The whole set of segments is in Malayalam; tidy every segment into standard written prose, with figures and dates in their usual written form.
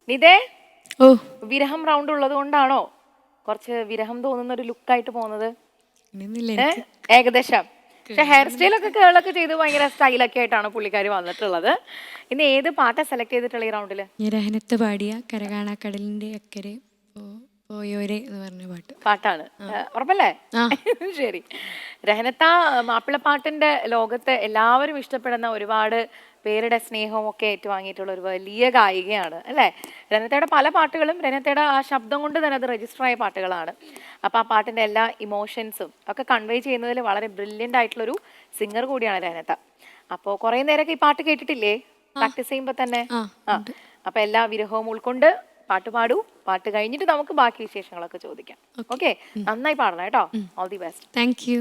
നിതേ, ഓ വിരഹം റൗണ്ട് ഉള്ളത് കൊണ്ടാണോ കുറച്ച് വിരഹം തോന്നുന്ന ഒരു ലുക്കായിട്ട് പോകുന്നത്? അങ്ങനെയൊന്നുമില്ല ഏ? എനിക്ക്. ഏകദേശം. പക്ഷെ ഹെയർ സ്റ്റൈലൊക്കെ കേളൊക്കെ ചെയ്ത് ഭയങ്കര സ്റ്റൈലൊക്കെ ആയിട്ടാണ് പുള്ളിക്കാരി വന്നിട്ടുള്ളത്. ഇന്ന് ഏത് പാട്ടാ സെലക്ട് ചെയ്തിട്ടുള്ള ഈ റൗണ്ടില്? ഞാൻ രഹനത്ത് പാടിയ കരകാണാക്കടലിന്റെ അക്കരെ പോയോരെ എന്ന് പറഞ്ഞ പാട്ട്. പാട്ടാണ്. ഉറപ്പല്ലേ? ആ ശരി. രഹനത്ത മാപ്പിളപ്പാട്ടിന്റെ ലോകത്ത് എല്ലാവരും ഇഷ്ടപ്പെടുന്ന ഒരുപാട് പേരുടെ സ്നേഹവും ഒക്കെ ഏറ്റുവാങ്ങിയിട്ടുള്ള ഒരു വലിയ ഗായികയാണ് അല്ലേ? രഹനത്തയുടെ പല പാട്ടുകളും രഹനത്തയുടെ ആ ശബ്ദം കൊണ്ട് തന്നെ അത് രജിസ്റ്റർ ആയ പാട്ടുകളാണ്. അപ്പോൾ ആ പാട്ടിന്റെ എല്ലാ ഇമോഷൻസും ഒക്കെ കൺവേ ചെയ്യുന്നതിൽ വളരെ ബ്രില്യൻ്റ് ആയിട്ടുള്ളൊരു സിംഗർ കൂടിയാണ് രഹനത്ത. അപ്പോൾ കുറേ നേരമൊക്കെ ഈ പാട്ട് കേട്ടിട്ടില്ലേ പ്രാക്ടീസ് ചെയ്യുമ്പോൾ തന്നെ? ആ ആ. ഉണ്ട്. അപ്പോൾ എല്ലാ വിരഹവും ഉൾക്കൊണ്ട് പാട്ട് പാടൂ. പാട്ട് കഴിഞ്ഞിട്ട് നമുക്ക് ബാക്കി വിശേഷങ്ങളൊക്കെ ചോദിക്കാം. ഓക്കെ, നന്നായി പാടണം കേട്ടോ. All the best. Thank you.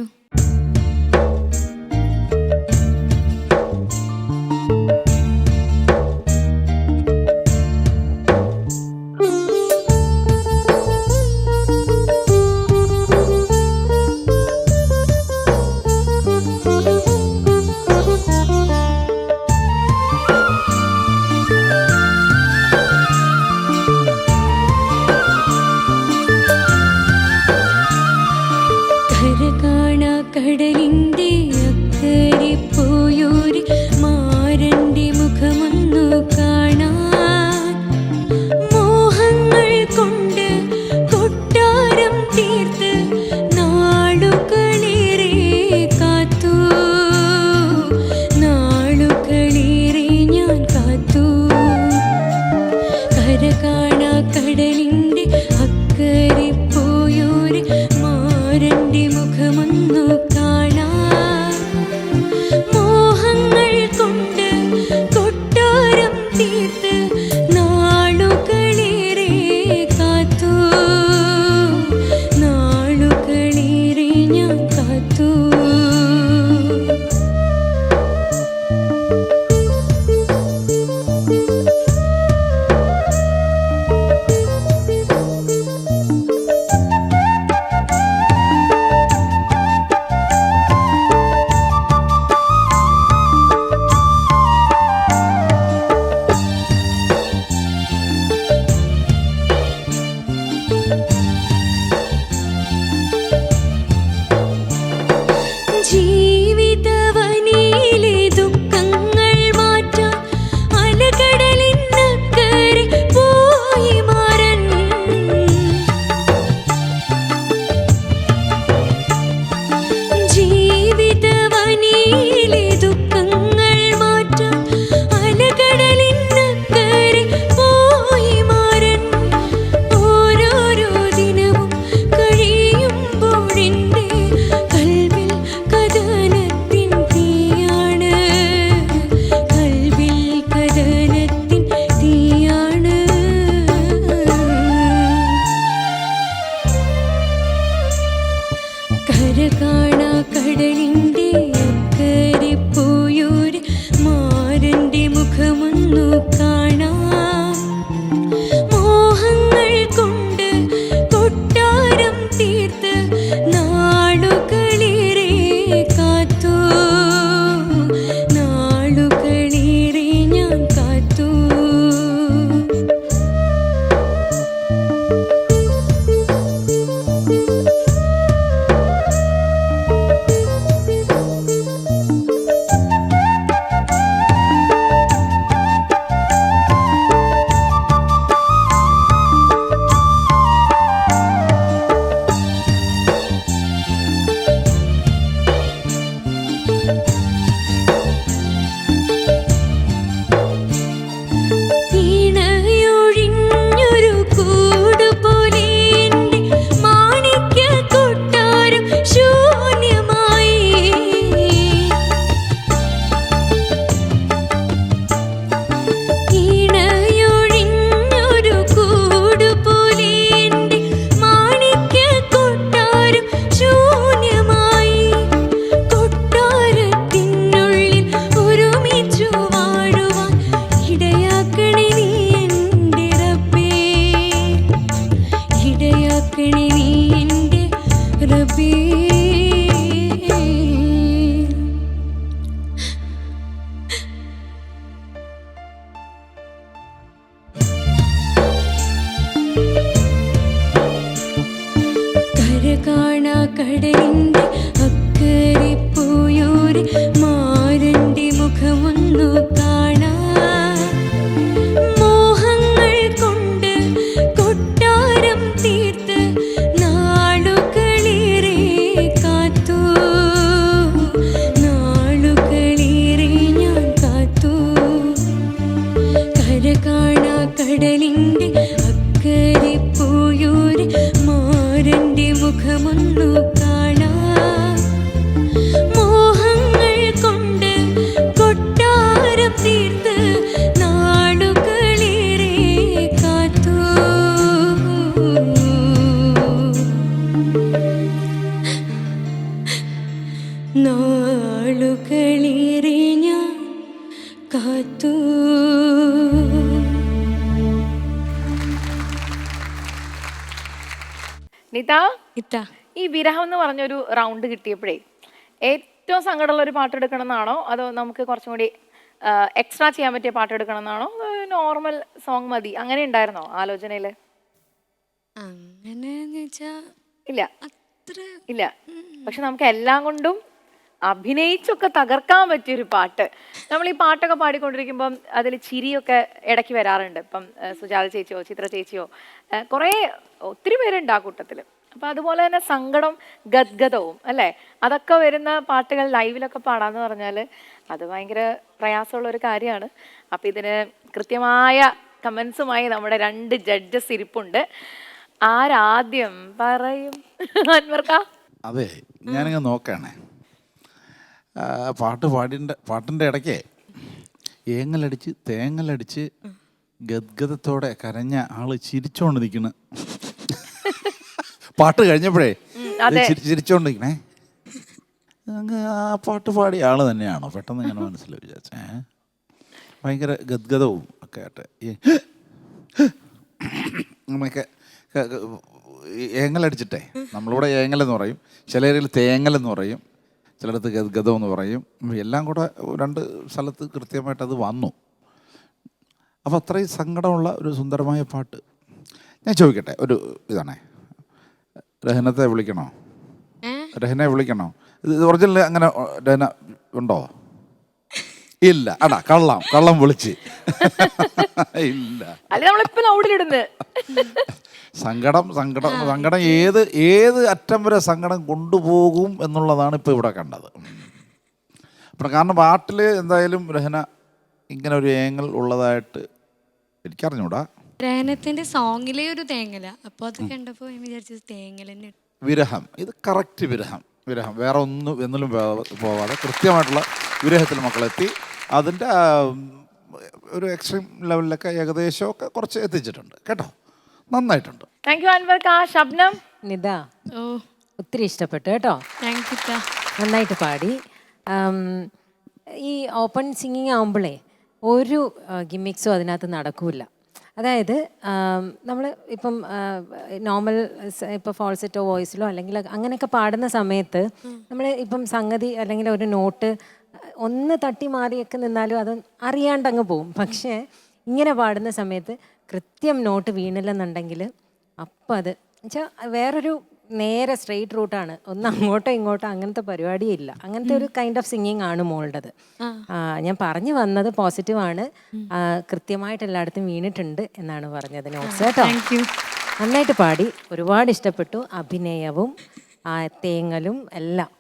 കാണാ കടലിൻ്റെ അക്കരെ പോയോരെ മാരൻ്റെ മുഖമൊന്നു കാണാൻ മോഹങ്ങൾ കൊണ്ട് കൊട്ടാരം തീർത്ത് നാളുകളേറെ കാത്തു നാളുകളേറെ ഞാൻ കാത്തു കര കാണാ കടലിൻ്റെ അക്കരെ പോയോര് മാരൻ്റെ മുഖമൊന്നു കാണാൻ മോഹങ്ങൾ കൊണ്ട് കൊട്ടാരം തീർത്ത് നാളുകളേറെ കാത്തു നാളുകളേറെ ഞാൻ കാത്തു. നിത, ഇത്താ ഈ വിരഹം എന്ന് പറഞ്ഞൊരു റൗണ്ട് കിട്ടിയപ്പോഴേ ഏറ്റവും സങ്കടമുള്ള ഒരു പാട്ട് എടുക്കണം എന്നാണോ, അതോ നമുക്ക് കുറച്ചും കൂടി എക്സ്ട്രാ ചെയ്യാൻ പറ്റിയ പാട്ട് എടുക്കണം എന്നാണോ, നോർമൽ സോങ് മതി, അങ്ങനെ ഉണ്ടായിരുന്നോ ആലോചനയില്? അങ്ങനെന്ന് വെച്ചാ ഇല്ല, അത്ര ഇല്ല. പക്ഷെ നമുക്ക് എല്ലാം കൊണ്ടും അഭിനയിച്ചൊക്കെ തകർക്കാൻ പറ്റിയൊരു പാട്ട്. നമ്മൾ ഈ പാട്ടൊക്കെ പാടിക്കൊണ്ടിരിക്കുമ്പം അതിൽ ചിരിയൊക്കെ ഇടയ്ക്ക് വരാറുണ്ട്. ഇപ്പം സുജാത ചേച്ചിയോ ചിത്ര ചേച്ചിയോ കുറേ ഒത്തിരി പേരുണ്ട് ആ കൂട്ടത്തിൽ. അപ്പം അതുപോലെ തന്നെ സങ്കടം, ഗദ്ഗതവും അല്ലേ, അതൊക്കെ വരുന്ന പാട്ടുകൾ ലൈവിലൊക്കെ പാടാന്ന് പറഞ്ഞാൽ അത് ഭയങ്കര പ്രയാസമുള്ള ഒരു കാര്യമാണ്. അപ്പം ഇതിന് കൃത്യമായ കമൻസുമായി നമ്മുടെ 2 ജഡ്ജസ് ഇരിപ്പുണ്ട്. ആരാദ്യം പറയും? അൻവർക്ക? അതെ, ഞാനിങ്ങനെ നോക്കുകയാണേ, പാട്ടിൻ്റെ ഇടയ്ക്ക് ഏങ്ങലടിച്ച് തേങ്ങലടിച്ച് ഗദ്ഗതത്തോടെ കരഞ്ഞ ആള് ചിരിച്ചോണ്ട് നിൽക്കണ്. പാട്ട് കഴിഞ്ഞപ്പോഴേ ചിരിച്ചോണ്ട് നിൽക്കണേ. ആ പാട്ട് പാടിയ ആള് തന്നെയാണോ പെട്ടെന്ന് ഇങ്ങനെ മനസ്സിൽ വിചാരിച്ചേ. ഭയങ്കര ഗദ്ഗതവും ഒക്കെ ആയിട്ട് അങ്ങനെയൊക്കെ ഏങ്ങലടിച്ചിട്ടേ, നമ്മളിവിടെ ഏങ്ങലെന്ന് പറയും, ചില ഏരിയയിൽ തേങ്ങലെന്ന് പറയും, ചിലയിടത്ത് ഗദ്ഗതം എന്ന് പറയും. എല്ലാം കൂടെ 2 സ്ഥലത്ത് കൃത്യമായിട്ട് അത് വന്നു. അപ്പോൾ അത്രയും സങ്കടമുള്ള ഒരു സുന്ദരമായ പാട്ട്. ഞാൻ ചോദിക്കട്ടെ, ഒരു ഇതാണേ, രഹനത്തെ വിളിക്കണോ? രഹനെ വിളിക്കണോ? ഇത് ഒറിജിനൽ അങ്ങനെ രഹന ഉണ്ടോ? ഇല്ല. അടാ കള്ളം വിളിച്ച് ഇല്ല. സങ്കടം ഏത് അറ്റം വരെ സങ്കടം കൊണ്ടുപോകും എന്നുള്ളതാണ് ഇപ്പോൾ ഇവിടെ കണ്ടത്. അപ്പം കാരണം പാട്ടിൽ എന്തായാലും രഹന ഇങ്ങനെ ഒരു ഏങ്ങൽ ഉള്ളതായിട്ട് എനിക്കറിഞ്ഞൂടാ. രഹനത്തിന്റെ സോങ്ങിലെ ഒരു തേങ്ങല, അപ്പോൾ അത് കണ്ടപ്പോൾ ഞാൻ വിചാരിച്ചത് തേങ്ങൽ തന്നെ. വിരഹം, ഇത് കറക്റ്റ് വിരഹം. വേറെ ഒന്നും എന്നിലും പോവാതെ കൃത്യമായിട്ടുള്ള വിരഹത്തിൽ മക്കളെത്തി. അതിൻ്റെ ഒരു എക്സ്ട്രീം ലെവലിലൊക്കെ ഏകദേശമൊക്കെ കുറച്ച് എത്തിച്ചിട്ടുണ്ട് കേട്ടോ. നന്നായിട്ടുണ്ട്. താങ്ക് യു അൻവർക്ക. ശബ്നം? നിത, ഓ ഒത്തിരി ഇഷ്ടപ്പെട്ടു കേട്ടോ. Thank you. നന്നായിട്ട് പാടി. ഈ ഓപ്പൺ സിംഗിങ് ആകുമ്പോഴേ ഒരു ഗിമ്മിക്സും അതിനകത്ത് നടക്കില്ല. അതായത് നമ്മൾ ഇപ്പം നോർമൽ ഇപ്പോൾ ഫോൾസെറ്റോ വോയിസിലോ അല്ലെങ്കിൽ അങ്ങനെയൊക്കെ പാടുന്ന സമയത്ത് നമ്മൾ ഇപ്പം സംഗതി അല്ലെങ്കിൽ ഒരു നോട്ട് ഒന്ന് തട്ടി മാറിയൊക്കെ നിന്നാലും അത് അറിയാണ്ട് അങ്ങ് പോവും. പക്ഷേ ഇങ്ങനെ പാടുന്ന സമയത്ത് കൃത്യം നോട്ട് വീണില്ലെന്നുണ്ടെങ്കിൽ അപ്പം അത് വെച്ചാൽ വേറൊരു നേരെ സ്ട്രെയിറ്റ് റൂട്ടാണ്. ഒന്ന് അങ്ങോട്ടോ ഇങ്ങോട്ടോ അങ്ങനത്തെ പരിപാടിയില്ല. അങ്ങനത്തെ ഒരു കൈൻഡ് ഓഫ് സിംഗിങ് ആണ് മോളുടേത്. ഞാൻ പറഞ്ഞു വന്നത് പോസിറ്റീവാണ്. കൃത്യമായിട്ട് എല്ലായിടത്തും വീണിട്ടുണ്ട് എന്നാണ് പറഞ്ഞത് നോട്ട്സ് കേട്ടോ. നന്നായിട്ട് പാടി, ഒരുപാട് ഇഷ്ടപ്പെട്ടു. അഭിനയവും തേങ്ങലും എല്ലാം